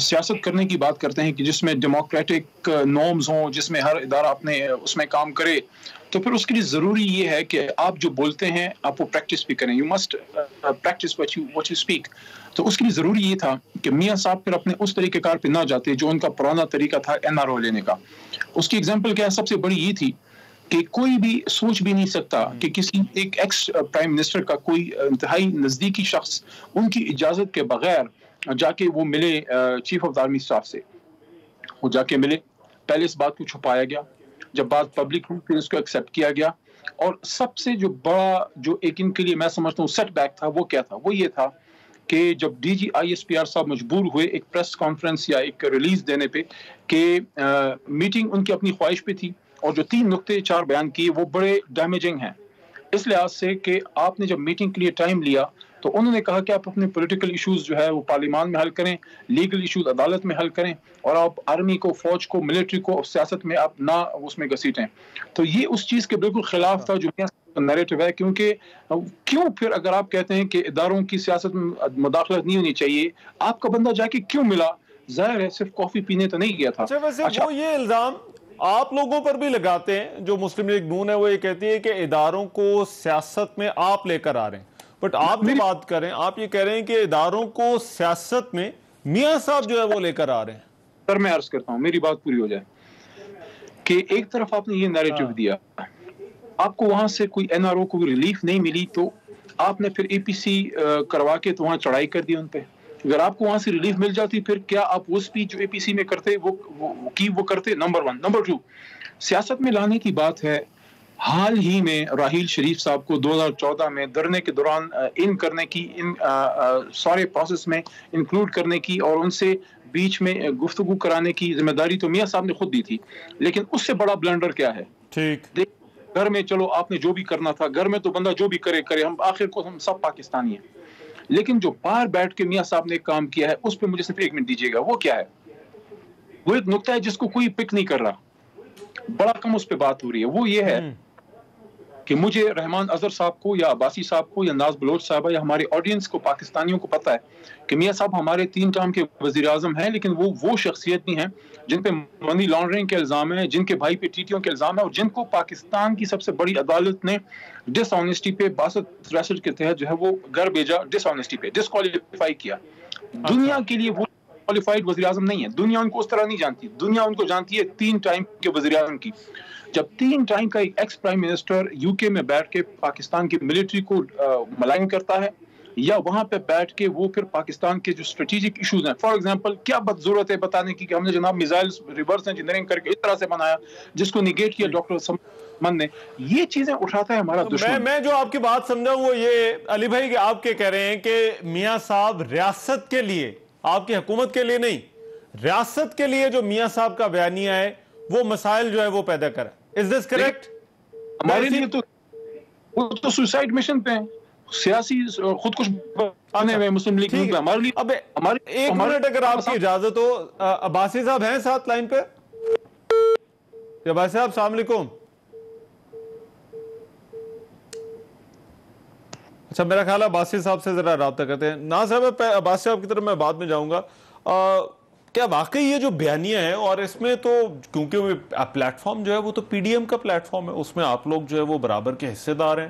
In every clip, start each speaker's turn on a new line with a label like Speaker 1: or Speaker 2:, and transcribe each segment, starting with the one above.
Speaker 1: سیاست کرنے کی بات کرتے ہیں کہ جس میں ڈیموکریٹک نارمز ہوں، جس میں ہر ادارہ اپنے اس میں کام کرے، تو پھر اس کے لیے ضروری یہ ہے کہ آپ جو بولتے ہیں آپ وہ پریکٹس بھی کریں. You must practice what you speak. تو اس کے لیے ضروری یہ تھا کہ میاں صاحب پھر اپنے اس طریقہ کار پہ نہ جاتے جو ان کا پرانا طریقہ تھا NRO لینے کا. اس کی اگزامپل کیا ہے؟ سب سے بڑی یہ تھی کہ کوئی بھی سوچ بھی نہیں سکتا کہ کسی ایک ایکس پرائم منسٹر کا کوئی انتہائی نزدیکی شخص ان کی اجازت کے بغیر جا کے وہ ملے chief of the army staff سے. وہ جا کے ملے، پہلے اس بات کو چھپایا گیا، جب بات پبلک ہوئی پھر اس کو ایکسیپٹ کیا گیا. اور سب سے جو بڑا جو ایک ان کے لیے میں سمجھتا ہوں سیٹ بیک تھا وہ کیا تھا؟ وہ یہ تھا کہ جب DG ISPR صاحب مجبور ہوئے ایک پریس کانفرنس یا ایک ریلیز دینے پہ کہ میٹنگ ان کی اپنی خواہش پہ تھی، اور جو 3 نقطے 4 بیان کیے وہ بڑے ڈیمیجنگ ہیں اس لحاظ سے کہ آپ نے جب میٹنگ کے لیے ٹائم لیا تو انہوں نے کہا کہ آپ اپنے پولیٹیکل ایشوز جو ہے وہ پارلیمان میں حل کریں، لیگل ایشوز عدالت میں حل کریں، اور آپ آرمی کو، فوج کو، ملٹری کو سیاست میں آپ نہ اس میں گھسیٹیں. تو یہ اس چیز کے بالکل خلاف تھا جو نیریٹو ہے. کیونکہ کیوں پھر اگر آپ کہتے ہیں کہ اداروں کی سیاست میں مداخلت نہیں ہونی چاہیے، آپ کا بندہ جا کے کیوں ملا؟ ظاہر ہے صرف کافی پینے تو نہیں گیا تھا.
Speaker 2: ویسے وہ یہ الزام آپ لوگوں پر بھی لگاتے ہیں، جو مسلم لیگ نون ہے وہ یہ کہتی ہے کہ اداروں کو سیاست میں آپ لے کر آ رہے ہیں. بٹ آپ جو بات کریں، آپ یہ کہہ رہے ہیں کہ اداروں کو سیاست میں میاں صاحب جو ہے وہ لے کر آ رہے ہیں.
Speaker 1: سر میں عرض کرتا ہوں، میری بات پوری ہو جائے، کہ ایک طرف آپ نے یہ نیریٹو دیا، آپ کو وہاں سے کوئی NRO کو ریلیف نہیں ملی تو آپ نے پھر APC کروا کے تو وہاں چڑھائی کر دی ان پہ. اگر آپ کو وہاں سے ریلیف مل جاتی پھر کیا آپ وہ اسپیچ جو APC میں کرتے وہ کرتے؟ نمبر 1. نمبر 2، سیاست میں لانے کی بات ہے. حال ہی میں راحیل شریف صاحب کو 2014 میں دھرنے کے دوران ان کرنے کی، ان سارے پروسیس میں انکلوڈ کرنے کی اور ان سے بیچ میں گفتگو کرانے کی ذمہ داری تو میاں صاحب نے خود دی تھی. لیکن اس سے بڑا بلنڈر کیا ہے؟
Speaker 2: ٹھیک،
Speaker 1: گھر میں چلو آپ نے جو بھی کرنا تھا، گھر میں تو بندہ جو بھی کرے، ہم آخر کو ہم سب پاکستانی ہیں. لیکن جو باہر بیٹھ کے میاں صاحب نے کام کیا ہے اس پہ مجھے صرف 1 منٹ دیجیے گا. وہ کیا ہے؟ وہ ایک نقطہ ہے جس کو کوئی پک نہیں کر رہا، بڑا کم اس پہ بات ہو رہی ہے. وہ یہ ہے کہ مجھے رحمان اظہر صاحب کو یا عباسی صاحب کو یا ناز بلوچ صاحبہ یا ہماری آڈینس کو، پاکستانیوں کو پتہ ہے کہ میاں صاحب ہمارے 3 ٹرم کے وزیر اعظم ہیں، لیکن وہ شخصیت نہیں ہیں جن پہ منی لانڈرنگ کے الزام ہیں، جن کے بھائی پہ TTO کے الزام ہیں، اور جن کو پاکستان کی سب سے بڑی عدالت نے ڈس آنیسٹی پہ 62 کے تحت جو ہے وہ گھر بھیجا، ڈس آنیسٹی پہ ڈسکوالیفائی کیا. دنیا کے لیے وہ کوالیفائڈ وزیر اعظم نہیں ہے. دنیا ان کو اس طرح نہیں جانتی. دنیا ان کو جانتی ہے 3 ٹائم کے وزیر اعظم کی. جب 3 ٹائم کا ایک ایکس پرائم منسٹر UK میں بیٹھ کے پاکستان کی ملٹری کو ملائن کرتا ہے، یا وہاں پہ بیٹھ کے وہ پھر پاکستان کے جو اسٹریٹجک ایشوز ہیں، فار ایگزامپل کیا ضرورت ہے بتانے کی کہ ہم نے جناب میزائل ریورس انجینئرنگ کر کے اس طرح سے بنایا جس کو نیگیٹ کیا ڈاکٹر من نے. یہ چیزیں اٹھاتا ہے ہمارا دشمن.
Speaker 2: میں جو آپ کی بات سمجھا وہ یہ علی بھائی کہ آپ کہہ رہے ہیں کہ میاں صاحب ریاست کے لیے، آپ کی حکومت کے لیے نہیں، ریاست کے لیے جو میاں صاحب کا بیانیہ ہے وہ مسائل جو ہے وہ پیدا کرا. Is this correct?
Speaker 1: ہمارے لیے تو وہ تو سوسائڈ مشن پہ ہیں، سیاسی خود کچھ بنے ہوئے مسلم لیگ میں. ہمارے لیے
Speaker 2: اب 1 منٹ اگر آپ کی اجازت ہو، عباسی صاحب ہیں ساتھ لائن پہ؟ عباسی صاحب السلام علیکم. اچھا، میرا خیال ہے عباسی صاحب سے ذرا رابطہ کرتے ہیں. نا صاحب، عباسی صاحب کی طرف میں بعد میں جاؤں گا. کیا واقعی یہ جو بیانیہ ہے، اور اس میں تو کیونکہ پلیٹ فارم جو ہے وہ تو PDM کا پلیٹ فارم ہے، اس میں آپ لوگ جو ہے وہ برابر کے حصے دار ہیں،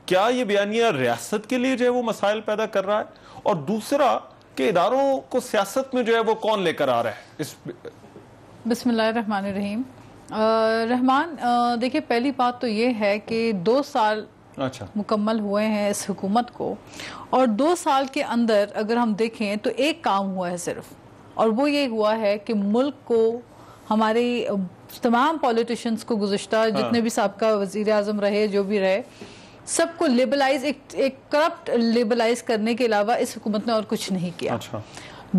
Speaker 2: کیا یہ بیانیہ ریاست کے لیے جو ہے وہ مسائل پیدا کر رہا ہے؟ اور دوسرا کہ اداروں کو سیاست میں جو ہے وہ کون لے کر آ رہا ہے؟
Speaker 3: بسم اللہ الرحمن الرحیم. رحمان، دیکھیں پہلی بات تو یہ ہے کہ 2 سال مکمل ہوئے ہیں اس حکومت کو، اور 2 سال کے اندر اگر ہم دیکھیں تو ایک کام ہوا ہے صرف، اور وہ یہ ہوا ہے کہ ملک کو، ہمارے تمام پولیٹیشنز کو، گزشتہ جتنے بھی سابقہ وزیر اعظم رہے، جو بھی رہے، سب کو لیبلائز، ایک کرپٹ لیبلائز کرنے کے علاوہ اس حکومت نے اور کچھ نہیں کیا.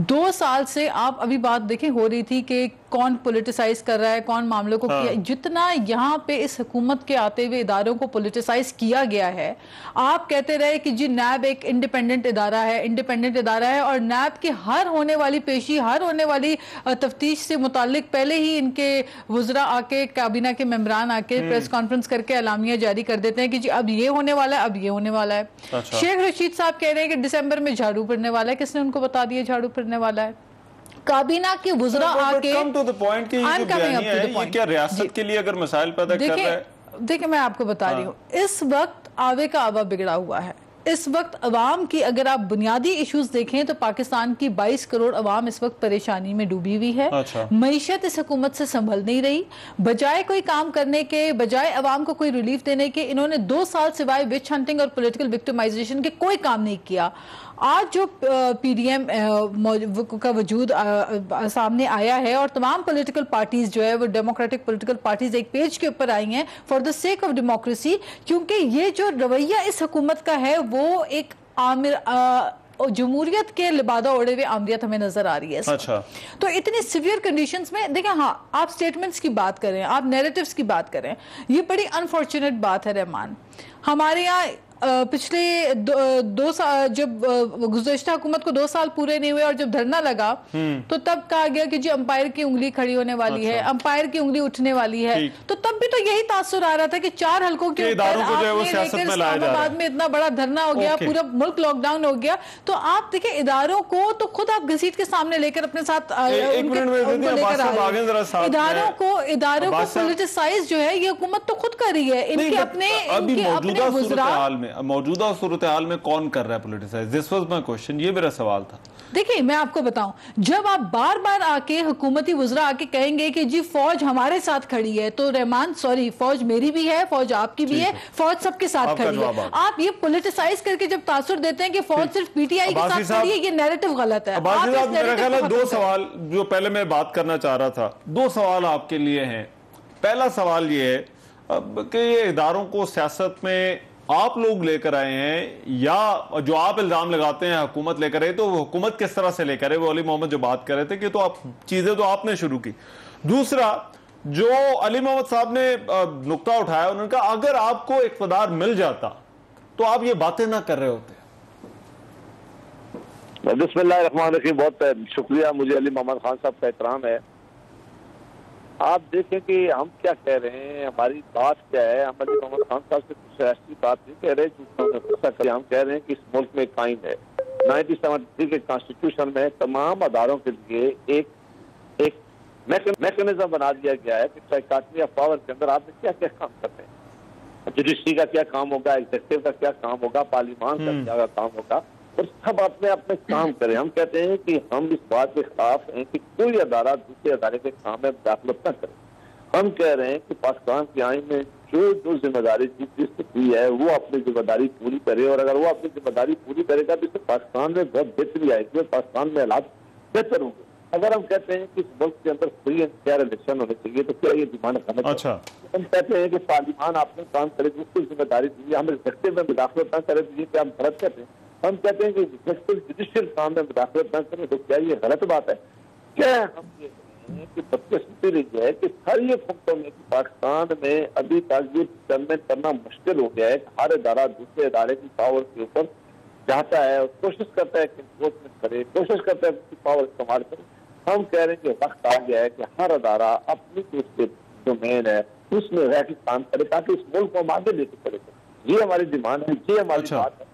Speaker 3: 2 سال سے آپ ابھی بات دیکھیں ہو رہی تھی کہ کون پولیٹیسائز کر رہا ہے، کون معاملوں کو کیا، جتنا یہاں پہ اس حکومت کے آتے ہوئے اداروں کو پولیٹیسائز کیا گیا ہے. آپ کہتے رہے کہ جی نیب ایک انڈیپینڈنٹ ادارہ ہے اور نیب کی ہر ہونے والی پیشی، ہر ہونے والی تفتیش سے متعلق پہلے ہی ان کے وزراء آ کے، کابینہ کے ممبران آ کے پریس کانفرنس کر کے اعلامیہ جاری کر دیتے ہیں کہ جی اب یہ ہونے والا ہے، اب یہ ہونے والا ہے. شیخ رشید صاحب کہہ رہے ہیں کہ دسمبر میں جھاڑو پھرنے والا ہے. کس نے ان کو بتا دیا جھاڑو پھرنے والا ہے؟ کابینہ کے وزراء آ کے
Speaker 2: یہ کیا ریاست کے لیے اگر مسائل پیدا کر رہا ہے؟
Speaker 3: دیکھیں میں آپ کو بتا رہی ہوں، اس وقت آوے کا آوا بگڑا ہوا ہے. اس وقت عوام کی اگر آپ بنیادی ایشوز دیکھیں تو پاکستان کی 22 کروڑ عوام اس وقت پریشانی میں ڈوبی ہوئی ہے. معیشت اس حکومت سے سنبھل نہیں رہی. بجائے کوئی کام کرنے کے، بجائے عوام کو کوئی ریلیف دینے کے، انہوں نے 2 سال سوائے وچ ہنٹنگ اور پولیٹیکل وکٹمائزیشن کے کوئی کام نہیں کیا. آج جو پی ڈی ایم کا وجود سامنے آیا ہے اور تمام پولیٹیکل پارٹیز جو ہے وہ ڈیموکریٹک پولیٹیکل پارٹیز ایک پیج کے اوپر آئی ہیں for the sake of democracy, کیونکہ یہ جو رویہ اس حکومت کا ہے وہ ایک جمہوریت کے لبادہ اوڑے ہوئے آمریت ہمیں نظر آ رہی ہے. تو اتنی سیویئر کنڈیشنز میں دیکھیں، ہاں آپ سٹیٹمنٹس کی بات کریں، آپ نیریٹیوز کی بات کریں، یہ بڑی انفارچونیٹ بات ہے رحمان. ہمارے یہاں پچھلے 2 سال جب گزشتہ حکومت کو 2 سال پورے نہیں ہوئے اور جب دھرنا لگا تو تب کہا گیا کہ جی امپائر کی انگلی کھڑی ہونے والی ہے، امپائر کی انگلی اٹھنے والی ہے. تو تب بھی تو یہی تاثر آ رہا تھا کہ 4 حلقوں کے اوپر آپ نے لے کر اسلام آباد میں اتنا بڑا دھرنا ہو گیا، پورا ملک لاک ڈاؤن ہو گیا. تو آپ دیکھیں اداروں کو تو خود آپ گھسیٹ کے سامنے لے کر اپنے ساتھ اداروں کو پولیٹیسائز جو ہے یہ حکومت تو خود کر رہی ہے. ان کے اپنے وزراء
Speaker 2: موجودہ صورتحال میں کون کر رہا ہے politicise? This was my question. یہ میرا سوال تھا.
Speaker 3: دیکھیں میں آپ کو بتاؤں، جب آپ بار بار آ کے حکومتی وزراء آ کے کہیں گے کہ جی فوج ہمارے ساتھ کھڑی ہے، تو رحمان سوری، فوج میری بھی ہے، فوج آپ کی بھی ہے، فوج سب کے ساتھ کھڑی ہے. آپ یہ پولیٹیسائز کر کے جب تاثر دیتے ہیں کہ فوج صرف پی ٹی آئی کے ساتھ کھڑی ہے، یہ نیریٹو غلط ہے.
Speaker 2: میرا خیال ہے 2 سوال جو پہلے میں بات کرنا چاہ رہا تھا، 2 سوال آپ کے لیے ہیں. پہلا سوال یہ ہے کہ یہ اداروں کو سیاست میں آپ لوگ لے کر آئے ہیں یا جو آپ الزام لگاتے ہیں حکومت لے کر آئے، تو وہ حکومت کس طرح سے لے کر آئے؟ وہ علی محمد جو بات کر رہے تھے کہ تو چیزیں تو آپ نے شروع کی. دوسرا جو علی محمد صاحب نے نقطہ اٹھایا، انہوں نے کہا اگر آپ کو اقتدار مل جاتا تو آپ یہ باتیں نہ کر رہے ہوتے.
Speaker 4: بسم اللہ الرحمن الرحیم. بہت شکریہ، مجھے علی محمد خان صاحب کا احترام ہے. آپ دیکھیں کہ ہم کیا کہہ رہے ہیں، ہماری بات کیا ہے. ہم علی محمد خان صاحب سے کچھ ایسی بات نہیں کہہ رہے، ہم کہہ رہے ہیں کہ اس ملک میں قائم ہے 1973 کے کانسٹیٹیوشن میں تمام اداروں کے لیے ایک میکنزم بنا دیا گیا ہے کہ ٹرائکاٹمی آف پاور کے اندر آپ نے کیا کیا کام کرتے ہیں. جوڈیشری کا کیا کام ہوگا، ایگزیکٹو کا کیا کام ہوگا، پارلیمان کا کیا کام ہوگا، اور سب اپنے کام کریں. ہم کہتے ہیں کہ ہم اس بات کے خلاف ہیں کہ کوئی ادارہ دوسرے ادارے کے کام میں مداخلت نہ کرے. ہم کہہ رہے ہیں کہ پاکستان کے آئین میں جو ذمہ داری جس کو دی ہے وہ اپنی ذمہ داری پوری کرے، اور اگر وہ اپنی ذمہ داری پوری کرے گا تو اس سے پاکستان میں بہت بہتری آئے گی اور پاکستان میں حالات بہتر ہوں گے. اگر ہم کہتے ہیں کہ اس ملک کے اندر فری اینڈ فیئر الیکشن ہونے چاہیے تو کیا یہ ڈیمانڈ کرنا چاہیے؟ ہم کہتے ہیں کہ پارلیمان اپنے کام کرے گی، اس کو ذمہ داری دیجیے. ہم ایگزیکٹو میں مداخلت نہ کرے دیجیے، کیا ہم غلط کہتے ہیں؟ ہم کہتے ہیں کہ جوڈیشل کام میں مداخلت نہ کریں تو کیا یہ غلط بات ہے؟ کیا ہم یہ کہیں کہ بدقسمتی رہی ہے کہ ساری حکومتوں میں پاکستان میں ابھی تک یہ ڈیٹرمنٹ کرنا مشکل ہو گیا ہے کہ ہر ادارہ دوسرے ادارے کی پاور کے اوپر جاتا ہے اور کوشش کرتا ہے کہ انفورسمنٹ کرے، کوشش کرتا ہے کہ پاور استعمال کرے. ہم کہہ رہے ہیں کہ وقت آ گیا ہے کہ ہر ادارہ اپنی جو مین ہے اس میں رہ کے کام کرے تاکہ اس ملک کو ہم آگے لے کے چلے. یہ ہماری ڈیمانڈ ہے، یہ ہماری بات ہے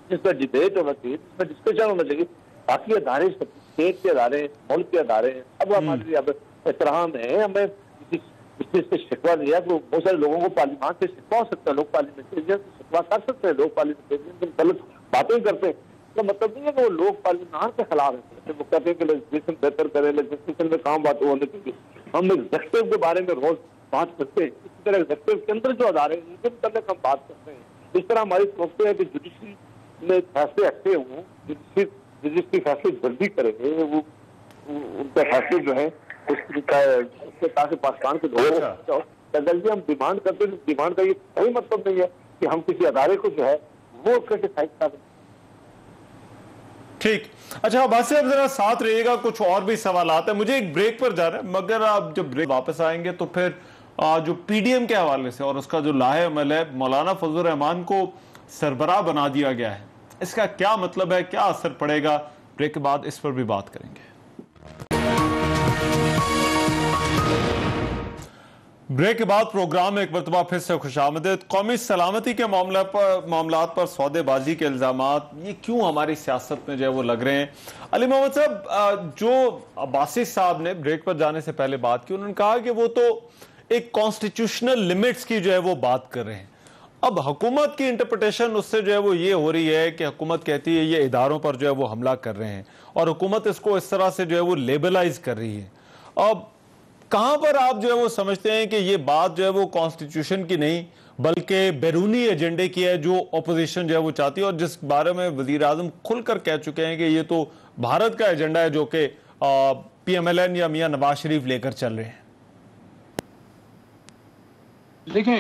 Speaker 4: جس پر ڈیبیٹ ہونا چاہیے، جس پر ڈسکشن ہونا چاہیے. باقی ادارے اسٹیٹ کے ادارے ہیں، ملک کے ادارے ہیں، اب ہمارے لیے اب احترام ہے. ہمیں اس چیز سے شکوہ نہیں ہے. بہت سارے لوگوں کو پارلیمان سے شکوہ ہو سکتا ہے، لوگ پارلیمنٹرین سے شکوہ کر سکتے ہیں، لوگ پارلیمنٹرین غلط باتیں کرتے ہیں. تو مطلب نہیں ہے کہ وہ لوگ پارلیمان کے خلاف ہیں. وہ کہتے ہیں کہ لیجسلیشن بہتر کرے، لیجسلیشن میں کام بات ہونے چاہیے. ہم ایگزیکٹو کے بارے میں روز بات کرتے ہیں، اسی طرح ایگزیکٹو کے اندر جو ادارے ہیں ان کے متعلق ہم بات کرتے ہیں. اس طرح ہماری سوچتے ہیں کہ جوڈیشری میں فیصلے اچھے ہوں، جوڈیشری فیصلے جلدی کریں گے، وہ ان کے فیصلے جو ہیں اس سے تاکہ پاکستان کے لوگوں کو ہم ڈیمانڈ کرتے ہیں. ڈیمانڈ کا یہ کوئی مطلب نہیں ہے کہ ہم کسی ادارے کو جو ہے وہ کرٹیسائز کر
Speaker 2: ٹھیک. اچھا عباس صاحب ذرا ساتھ رہیے گا, کچھ اور بھی سوالات ہیں, مجھے ایک بریک پر جا رہا ہے, مگر آپ جب بریک واپس آئیں گے تو پھر جو پی ڈی ایم کے حوالے سے اور اس کا جو لاہے عمل ہے, مولانا فضل الرحمان کو سربراہ بنا دیا گیا ہے, اس کا کیا مطلب ہے, کیا اثر پڑے گا؟ بریک کے بعد اس پر بھی بات کریں گے. بریک کے بعد پروگرام میں ایک مرتبہ پھر سے خوش آمدید. قومی سلامتی کے معاملات پر سودے بازی کے الزامات یہ کیوں ہماری سیاست میں جو ہے وہ لگ رہے ہیں؟ علی محمد صاحب, جو عباسی صاحب نے بریک پر جانے سے پہلے بات کی, انہوں نے کہا کہ وہ تو ایک کانسٹیٹیوشنل لیمٹس کی جو ہے وہ بات کر رہے ہیں. اب حکومت کی انٹرپریٹیشن اس سے جو ہے وہ یہ ہو رہی ہے کہ حکومت کہتی ہے یہ اداروں پر جو ہے وہ حملہ کر رہے ہیں, اور حکومت اس کو اس طرح سے جو ہے وہ لیبلائز کر رہی ہے. اب کہاں پر آپ جو ہے وہ سمجھتے ہیں کہ یہ بات جو ہے وہ کانسٹیٹیوشن کی نہیں بلکہ بیرونی ایجنڈے کی ہے جو اپوزیشن جو ہے وہ چاہتی ہے, اور جس بارے میں وزیر اعظم کھل کر کہہ چکے ہیں کہ یہ تو بھارت کا ایجنڈا ہے جو کہ پی ایم ایل این یا میاں نواز شریف لے کر چل رہے ہیں؟
Speaker 1: دیکھیں,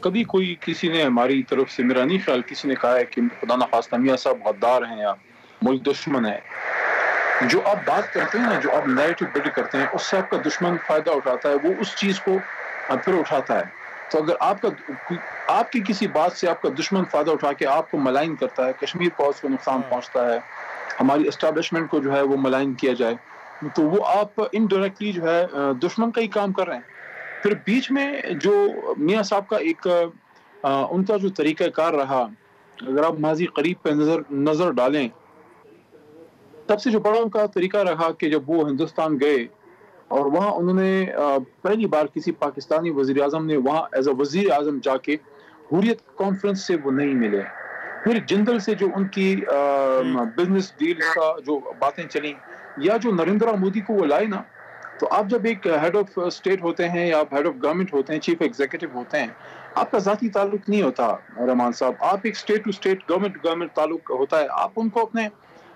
Speaker 1: کبھی کوئی کسی نے ہماری طرف سے, میرا نہیں خیال کسی نے کہا ہے کہ خدا نخواستہ میاں صاحب غدار ہیں یا ملک دشمن ہے. جو آپ بات کرتے ہیں نا, جو آپ نیریٹو بلڈ کرتے ہیں, اس سے آپ کا دشمن فائدہ اٹھاتا ہے, وہ اس چیز کو پھر اٹھاتا ہے. تو اگر آپ کی کسی بات سے آپ کا دشمن فائدہ اٹھا کے آپ کو ملائن کرتا ہے, کشمیر کو اس کو نقصان پہنچتا ہے, ہماری اسٹیبلشمنٹ کو جو ہے وہ ملائن کیا جائے, تو وہ آپ انڈائریکٹلی جو ہے دشمن کا ہی کام کر رہے ہیں. پھر بیچ میں جو میاں صاحب کا ایک ان کا جو طریقہ کار رہا, اگر آپ ماضی قریب پہ نظر ڈالیں, تب سے جو بڑا ان کا طریقہ رہا کہ جب وہ ہندوستان گئے اور وہاں انہوں نے پہلی بار کسی پاکستانی وزیر اعظم نے وہاں ایز اے وزیر اعظم جا کے حریت کانفرنس سے وہ نہیں ملے. پھر جندل سے جو ان کی بزنس ڈیل کا جو باتیں چلیں, یا جو نریندرا مودی کو وہ لائے نا, تو آپ جب ایک ہیڈ آف اسٹیٹ ہوتے ہیں یا آپ ہیڈ آف گورنمنٹ ہوتے ہیں, چیف ایگزیکٹو ہوتے ہیں, آپ کا ذاتی تعلق نہیں ہوتا رحمان صاحب, آپ ایک اسٹیٹ ٹو اسٹیٹ گورنمنٹ تعلق ہوتا ہے. آپ ان کو اپنے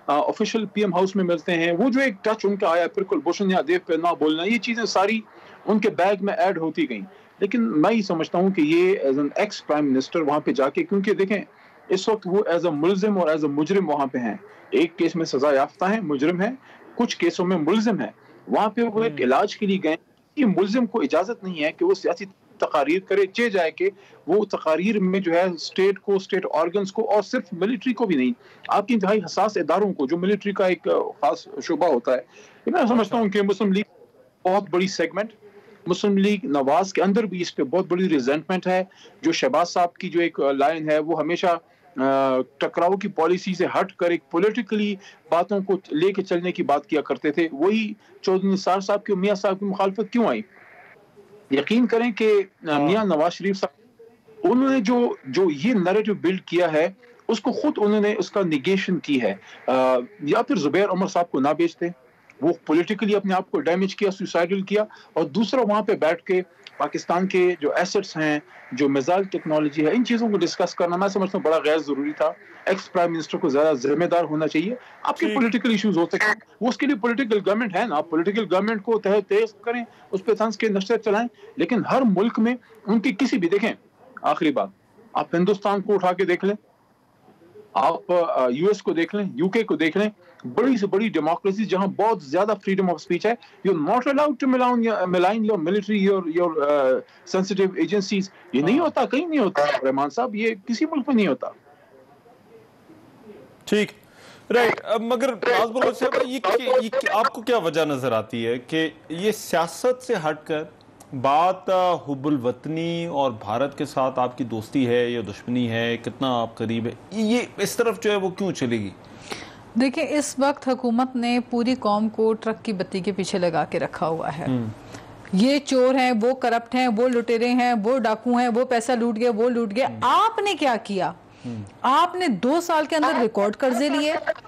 Speaker 1: آفیشیل پی ایم ہاؤس میں ملتے ہیں, وہ جو ایک ٹچ ان کا آیا بالکل بھوشن یادیو پہ نہ بولنا, یہ چیزیں ساری ان کے بیگ میں ایڈ ہوتی گئیں. لیکن میں یہ سمجھتا ہوں کہ یہ as an ex prime minister وہاں پہ جا کے, کیونکہ دیکھیں اس وقت وہ ایز اے ملزم اور ایز اے مجرم وہاں پہ ہیں, ایک کیس میں سزا یافتہ ہیں, مجرم ہیں, کچھ کیسوں میں ملزم ہیں. وہاں پہ وہ ایک علاج کے لیے گئے, کہ ملزم کو اجازت نہیں ہے کہ وہ سیاسی تقاریر کرے, چہ جائے کہ وہ تقاریر میں جو ہے اسٹیٹ کو, اسٹیٹ آرگنز کو, اور صرف ملٹری کو بھی نہیں, آپ کی انتہائی حساس اداروں کو, جو ملٹری کا ایک خاص شعبہ ہوتا ہے. میں سمجھتا ہوں کہ مسلم لیگ بہت بڑی سیگمنٹ, مسلم لیگ نواز کے اندر بھی اس پہ بہت بڑی ریزنٹمنٹ ہے. جو شہباز صاحب کی جو ایک لائن ہے, وہ ہمیشہ ٹکراؤ کی پالیسی سے ہٹ کر ایک پولیٹیکلی باتوں کو لے کے چلنے کی بات کیا کرتے تھے, وہی چودھری نثار صاحب کی, میاں صاحب کی مخالفت کیوں آئی؟ یقین کریں کہ میاں نواز شریف صاحب انہوں نے جو یہ نیریٹو بلڈ کیا ہے, اس کو خود انہوں نے اس کا نیگیشن کی ہے. یا پھر زبیر عمر صاحب کو نہ بیچتے, وہ پولیٹیکلی اپنے آپ کو ڈیمیج کیا, سوسائڈل کیا, اور دوسرا وہاں پہ بیٹھ کے پاکستان کے جو ایسٹس ہیں, جو میزائل ٹیکنالوجی ہے, ان چیزوں کو ڈسکس کرنا میں سمجھتا ہوں بڑا غیر ضروری تھا. ایکس پرائم منسٹر کو زیادہ ذمہ دار ہونا چاہیے. آپ کے پولیٹیکل ایشوز ہوتے ہیں, وہ اس کے لیے پولیٹیکل گورنمنٹ ہے نا, آپ پولیٹیکل گورنمنٹ کو تیز کریں, اس پہ طنز کے نشر چلائیں. لیکن ہر ملک میں ان کی کسی بھی, دیکھیں آخری بات, آپ ہندوستان کو اٹھا کے دیکھ لیں, آپ یو ایس کو دیکھ لیں, یو کے کو دیکھ لیں, بڑی سے بڑی ڈیموکریسی جہاں بہت زیادہ فریڈم آف اسپیچ ہے, you not allowed to malign your military, your sensitive agencies. یہ نہیں ہوتا, کہیں نہیں ہوتا رحمان صاحب, یہ کسی ملک میں نہیں ہوتا.
Speaker 2: ٹھیک, رائٹ. مگر آپ کو کیا وجہ نظر آتی ہے کہ یہ سیاست سے ہٹ کر بات حب الوطنی اور بھارت کے ساتھ آپ کی دوستی ہے یا دشمنی ہے, کتنا آپ قریب ہے, یہ اس طرف جو ہے وہ کیوں چلے گی؟
Speaker 3: دیکھیں, اس وقت حکومت نے پوری قوم کو ٹرک کی بتی کے پیچھے لگا کے رکھا ہوا ہے. یہ چور ہیں, وہ کرپٹ ہیں, وہ لٹیرے ہیں, وہ ڈاکو ہیں, وہ پیسہ لوٹ گئے, وہ لوٹ گئے. آپ نے کیا کیا؟ آپ نے 2 سال کے اندر ریکارڈ قرضے لیے,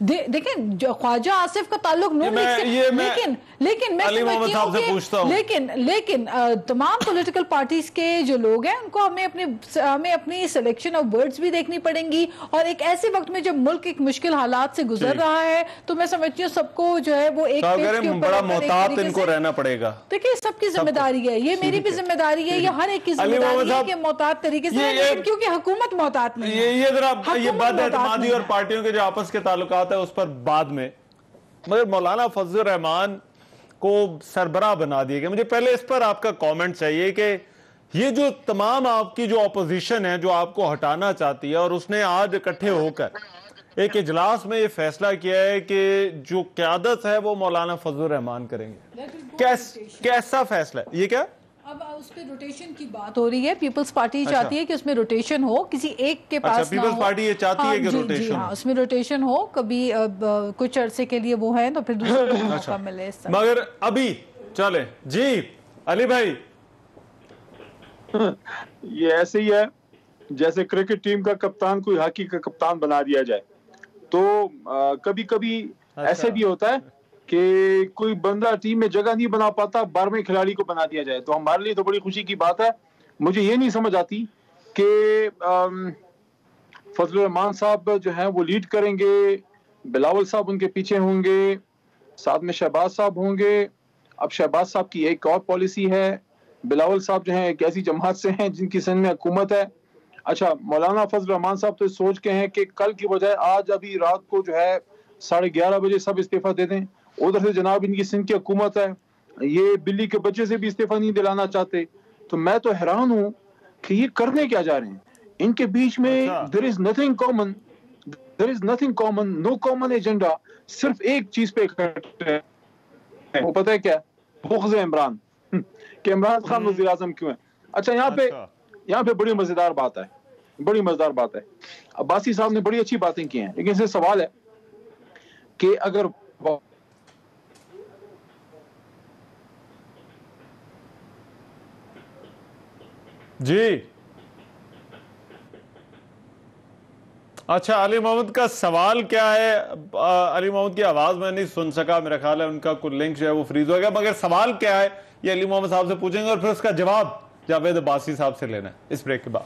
Speaker 3: دیکھیں خواجہ آصف کا تعلق نون لیگ سے, لیکن میں سمجھتی ہوں لیکن تمام پولیٹیکل پارٹیز کے جو لوگ ہیں ان کو ہمیں اپنی سلیکشن آف ورڈز بھی دیکھنی پڑیں گی, اور ایک ایسے وقت میں جب ملک ایک مشکل حالات سے گزر رہا ہے تو میں سمجھتی ہوں سب کو جو ہے وہ ایک پیج کے اوپر
Speaker 2: بڑا محتاط ان کو رہنا پڑے گا.
Speaker 3: دیکھیں سب کی ذمہ داری ہے, یہ میری بھی ذمہ داری ہے, یہ ہر ایک کی ذمہ داری ہے کہ محتاط طریقے سے, کیونکہ حکومت محتاط نہیں ہے.
Speaker 2: یہ ذرا یہ بد اعتمادی اور پارٹیوں کے جو آپس کے تعلقات ہیں اس پر بعد میں, مگر مولانا فضل الرحمان کو سربراہ بنا دیا گیا. مجھے پہلے اس پر آپ کا کامنٹ چاہیے کہ یہ جو تمام آپ کی جو اپوزیشن ہے جو آپ کو ہٹانا چاہتی ہے, اور اس نے آج اکٹھے ہو کر ایک اجلاس میں یہ فیصلہ کیا ہے کہ جو قیادت ہے وہ مولانا فضل الرحمان کریں گے. کیسا فیصلہ ہے یہ؟ کیا
Speaker 3: اب اس پہ روٹیشن کی بات ہو رہی ہے, پیپلز پارٹی چاہتی ہے کہ اس میں روٹیشن ہو, کسی ایک کے پاس نہ ہو.
Speaker 2: پیپلز پارٹی یہ چاہتی ہے کہ روٹیشن ہو,
Speaker 3: اس میں روٹیشن ہو, کبھی کچھ عرصے کے لیے وہ ہے تو پھر دوسرے کو موقع ملے.
Speaker 2: مگر ابھی چلیں جی علی بھائی,
Speaker 5: یہ ایسے ہی ہے جیسے کرکٹ ٹیم کا کپتان کوئی ہاکی کا کپتان بنا دیا جائے. تو کبھی کبھی ایسے بھی ہوتا ہے کہ کوئی بندہ ٹیم میں جگہ نہیں بنا پاتا, 12ویں کھلاڑی کو بنا دیا جائے. تو ہمارے لیے تو بڑی خوشی کی بات ہے. مجھے یہ نہیں سمجھ آتی کہ فضل الرحمان صاحب جو ہیں وہ لیڈ کریں گے, بلاول صاحب ان کے پیچھے ہوں گے, ساتھ میں شہباز صاحب ہوں گے. اب شہباز صاحب کی ایک اور پالیسی ہے, بلاول صاحب جو ہیں ایک ایسی جماعت سے ہیں جن کی سند میں حکومت ہے. اچھا, مولانا فضل الرحمان صاحب تو سوچ کے ہیں کہ کل کی بجائے آج ابھی رات کو جو ہے 11:30 بجے سب استعفیٰ دے دیں. ادھر سے جناب ان کی سندھ کی حکومت ہے, یہ بلی کے بچے سے بھی استعفیٰ نہیں دلانا چاہتے. تو میں تو حیران ہوں کہ یہ کرنے کیا جا رہے ہیں. ان کے بیچ میں there is nothing common, no common agenda. صرف ایک چیز پہ اکٹھے ہیں, وہ پتہ ہے کیا؟ بغض عمران, کہ عمران خان وزیر اعظم کیوں ہیں. اچھا, یہاں پہ بڑی مزیدار بات ہے. عباسی صاحب نے بڑی اچھی باتیں کی ہیں, لیکن اس سے سوال ہے کہ اگر
Speaker 2: جی اچھا علی محمد کا سوال کیا ہے؟ علی محمد کی آواز میں نہیں سن سکا, میرا خیال ہے ان کا کوئی لنک جو ہے وہ فریز ہو گیا. مگر سوال کیا ہے یہ علی محمد صاحب سے پوچھیں گے, اور پھر اس کا جواب جاوید عباسی صاحب سے لینا ہے اس بریک کے بعد.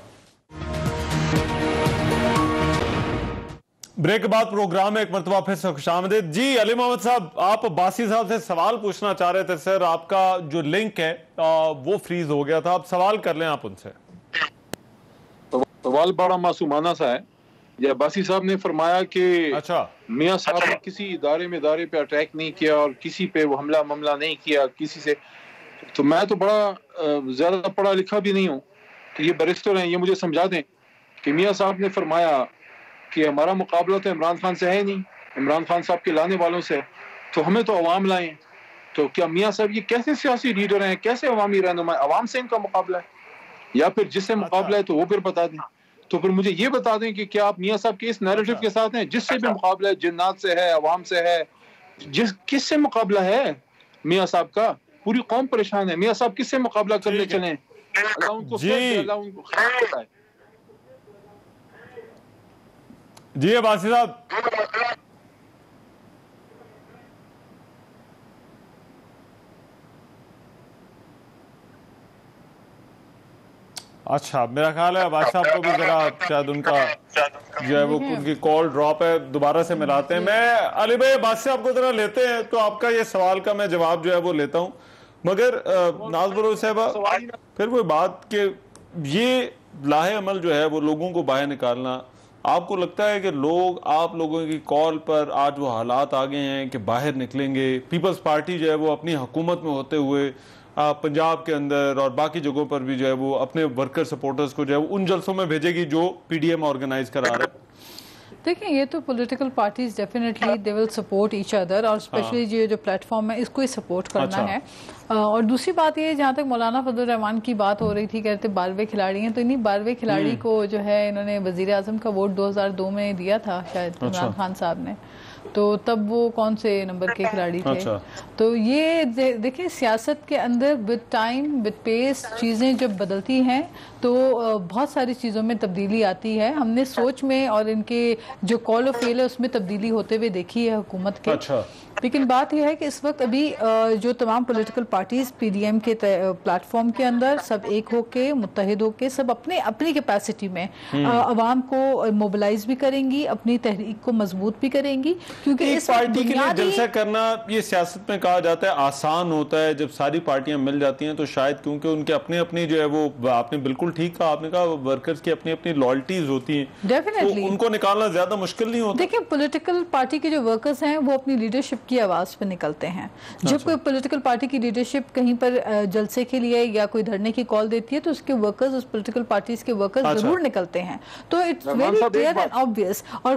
Speaker 2: بریک کے بعد پروگرام میں ایک مرتبہ پھر سے خوش آمدید. جی علی محمد صاحب, آپ عباسی صاحب سے سوال پوچھنا چاہ رہے تھے. سر آپ کا جو لنک ہے وہ فریز ہو گیا تھا, آپ سوال کر لیں آپ ان سے.
Speaker 5: سوال بڑا معصومانہ سا ہے. یہ عباسی صاحب نے فرمایا کہ میاں صاحب نے کسی ادارے پہ اٹیک نہیں کیا اور کسی پہ وہ حملہ نہیں کیا کسی سے. تو میں تو بڑا زیادہ پڑھا لکھا بھی نہیں ہوں, تو یہ بیرسٹر ہیں, یہ مجھے سمجھا دیں کہ میاں صاحب نے فرمایا کہ ہمارا مقابلہ تو عمران خان سے ہے نہیں, عمران خان صاحب کے لانے والوں سے, تو ہمیں تو عوام لائیں. تو کیا میاں صاحب یہ کیسے سیاسی لیڈر ہیں, کیسے عوامی رہنما, عوام سے ان کا مقابلہ ہے, یا پھر جس سے مقابلہ ہے تو وہ پھر بتا دیں. تو پھر مجھے یہ بتا دیں کہ کیا آپ میاں صاحب کے اس نیریٹو کے ساتھ ہیں جس سے بھی مقابلہ ہے, جنات سے ہے, عوام سے ہے, کس سے مقابلہ ہے میاں صاحب کا؟ پوری قوم پریشان ہے, میاں صاحب کس سے مقابلہ کرنے چلیں؟ اللہ ان کو اللہ ان کو خیر بتائے.
Speaker 2: جی عباسی صاحب, اچھا میرا خیال ہے عباسی صاحب کو بھی ذرا شاید ان کا جو ہے وہ ان کی کال ڈراپ ہے, دوبارہ سے ملاتے ہیں. میں علی بھائی عباسی صاحب کو ذرا لیتے ہیں, تو آپ کا یہ سوال کا میں جواب جو ہے وہ لیتا ہوں. مگر ناز بلوچ صاحبہ, پھر وہ بات کہ یہ لاہ عمل جو ہے وہ لوگوں کو باہر نکالنا, آپ کو لگتا ہے کہ آپ لوگوں کی کال پر آج وہ حالات آگے ہیں کہ باہر نکلیں گے؟ پیپلز پارٹی جو ہے وہ اپنی حکومت میں ہوتے ہوئے پنجاب کے اندر اور باقی جگہوں پر بھی جو ہے وہ اپنے ورکر سپورٹرز کو جو ہے وہ ان جلسوں میں بھیجے گی جو پی ڈی ایم آرگنائز کرا رہا ہے.
Speaker 3: دیکھیں یہ تو political parties definitely they will support each other, اور اسپیشلی جو پلیٹ فارم ہے اس کو ہی سپورٹ کرنا ہے. اور دوسری بات یہ جہاں تک مولانا فضل الرحمان کی بات ہو رہی تھی, کہتے 12ویں کھلاڑی ہیں, تو انہیں 12ویں کھلاڑی کو جو ہے انہوں نے وزیر اعظم کا ووٹ 2002 میں دیا تھا شاید عمران خان صاحب نے. تو تب وہ کون سے نمبر کے کھلاڑی تھے. تو یہ دیکھیں سیاست کے اندر وتھ ٹائم وتھ پیس چیزیں جب بدلتی ہیں تو بہت ساری چیزوں میں تبدیلی آتی ہے. ہم نے سوچ میں اور ان کے جو کال و فیل ہے اس میں تبدیلی ہوتے ہوئے دیکھی ہے حکومت کے. لیکن بات یہ ہے کہ اس وقت ابھی جو تمام political parties P D M کے پلیٹ فارم کے اندر سب ایک ہو کے متحد ہو کے سب اپنی کیپیسٹی میں عوام کو موبلائز بھی کریں گی, اپنی تحریک کو مضبوط بھی کریں گی. کیونکہ اس
Speaker 2: پارٹی کے لیے جلسہ کرنا یہ سیاست میں کہا جاتا ہے آسان ہوتا ہے جب ساری پارٹیاں مل جاتی ہیں, تو شاید کیونکہ ان کے اپنی جو ہے وہ آپ نے بالکل ٹھیک کہا, آپ نے کہا ورکرز کی اپنی لائلٹیز ہوتی ہیں, ڈیفینیٹلی ان کو نکالنا زیادہ مشکل نہیں ہوتا.
Speaker 3: دیکھیں پولیٹیکل پارٹی کے جو ورکرز ہیں وہ اپنی لیڈرشپ کی آواز پہ نکلتے ہیں. جب کوئی پولیٹیکل پارٹی کی لیڈرشپ کہیں پر جلسے کے لیے یا کوئی دھرنے کی کال دیتی ہے تو اس کے ورکرز, اس پولیٹیکل پارٹیز کے ورکرز ضرور نکلتے ہیں. تو it's very clear and obvious. اور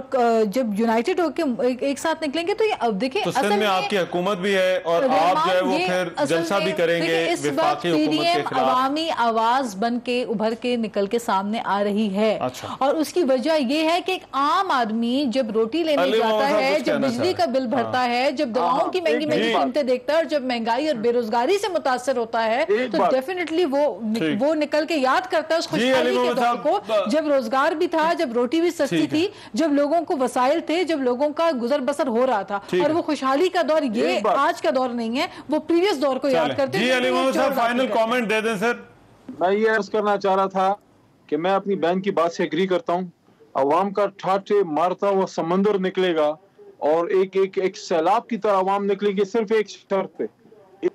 Speaker 3: جب یونائٹڈ ہو کے ایک ساتھ نکلیں گے تو یہ اب دیکھیں
Speaker 2: اصل میں آپ کی حکومت بھی ہے اور آپ جو ہے وہ پھر جلسہ بھی کریں گے وفاقی حکومت کے خلاف.
Speaker 3: عوامی آواز بن کے ابھر کے نکل کے سامنے آ رہی ہے, اور اس کی وجہ یہ ہے کہ ایک عام آدمی جب روٹی لینے جاتا ہے, جب بجلی کا بل بھرتا ہے, جب دواؤں کی مہنگی مہنگی قیمتیں دیکھتا ہے, اور جب مہنگائی اور بے روزگاری سے متاثر ہوتا ہے تو ڈیفینیٹلی وہ نکل کے یاد کرتا ہے اس خوشحالی کے دور کو, جب روزگار بھی تھا, جب روٹی بھی سستی تھی, جب لوگوں کو وسائل تھے, جب لوگوں کا گزر بسر ہو رہا تھا. اور وہ خوشحالی کا دور یہ آج کا دور نہیں ہے, وہ پریویس دور کو یاد کرتے ہیں.
Speaker 2: جی علی محمد صاحب فائنل کامنٹ دے دیں سر.
Speaker 5: میں یہ عرض کرنا چاہ رہا تھا کہ میں اپنی بہن کی بات سے ایگری کرتا ہوں. عوام کا ٹھاٹھے مارتا ہوا سمندر نکلے گا اور ایک سیلاب کی طرح عوام نکلے گی صرف ایک شرط پہ.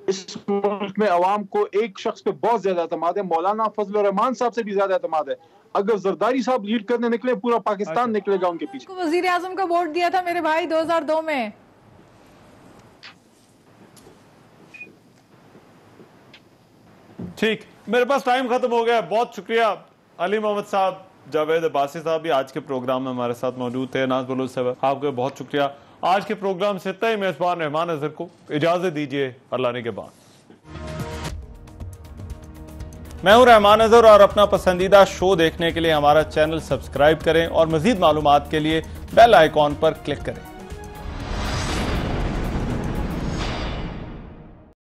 Speaker 5: اس ملک میں عوام کو ایک شخص پہ بہت زیادہ اعتماد ہے, مولانا فضل الرحمان صاحب سے بھی زیادہ اعتماد ہے. اگر زرداری صاحب لیڈ کرنے نکلے پورا پاکستان نکلے گا ان کے پیچھے.
Speaker 3: وزیر اعظم کا ووٹ دیا تھا میرے بھائی 2002 میں.
Speaker 2: ٹھیک, میرے پاس ٹائم ختم ہو گیا. بہت شکریہ علی محمد صاحب, جاوید عباسی صاحب بھی آج کے پروگرام میں ہمارے ساتھ موجود تھے. ناز بلوچ صاحب آپ کو بہت شکریہ. آج کے پروگرام سے اتنا ہی. میزبان رحمان اظہر کو اجازت دیجیے اللہ نے کے بعد. میں ہوں رحمان اظہر, اور اپنا پسندیدہ شو دیکھنے کے لیے ہمارا چینل سبسکرائب کریں اور مزید معلومات کے لیے بیل آئیکن پر کلک کریں.